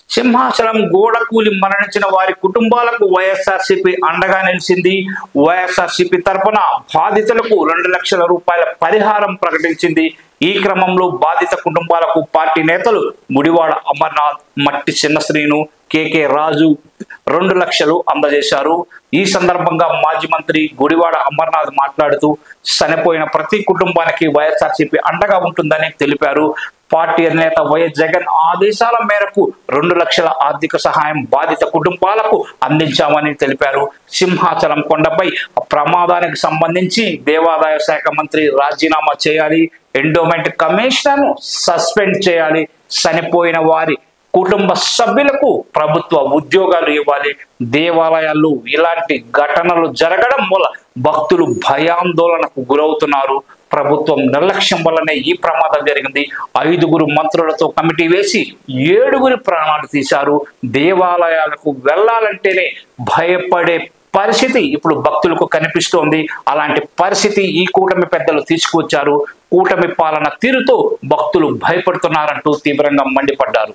సింహాచలం గోడకూలి మరణించిన వారి కుటుంబాలకు వైఎస్ఆర్సీపీ అండగా నిలిచింది. వైఎస్ఆర్సీపీ తరపున బాధితులకు 2 లక్షల రూపాయల పరిహారం ప్రకటించింది. ఈ క్రమంలో బాధిత కుటుంబాలకు పార్టీ నేతలు గుడివాడ అమర్నాథ్, మట్టి చిన్నశ్రీను, కేకే రాజు 2 లక్షలు అందజేశారు. ఈ సందర్భంగా మాజీ మంత్రి గుడివాడ అమర్నాథ్ మాట్లాడుతూ చనిపోయిన ప్రతి కుటుంబానికి వైఎస్ఆర్సీపీ అండగా ఉంటుందని తెలిపారు. పార్టీ అధినేత వైఎస్ జగన్ ఆదేశాల మేరకు 2 లక్షల ఆర్థిక సహాయం బాధిత కుటుంబాలకు అందించామని తెలిపారు. సింహాచలం కొండపై ప్రమాదానికి సంబంధించి దేవాదాయ శాఖ మంత్రి రాజీనామా చేయాలి, ఎండోమెంట్ కమిషనర్ను సస్పెండ్ చేయాలి, చనిపోయిన వారి కుటుంబ సభ్యులకు ప్రభుత్వ ఉద్యోగాలు ఇవ్వాలి. దేవాలయాల్లో ఇలాంటి ఘటనలు జరగడం వల్ల భక్తులు భయాందోళనకు గురవుతున్నారు. ప్రభుత్వం నిర్లక్ష్యం వల్లనే ఈ ప్రమాదం జరిగింది. 5 మంత్రులతో కమిటీ వేసి 7 ప్రాణాలు తీశారు. దేవాలయాలకు వెళ్ళాలంటేనే భయపడే పరిస్థితి ఇప్పుడు భక్తులకు కనిపిస్తోంది. అలాంటి పరిస్థితి ఈ కూటమి పెద్దలు తీసుకువచ్చారు. కూటమి పాలన తీరుతో భక్తులు భయపడుతున్నారంటూ తీవ్రంగా మండిపడ్డారు.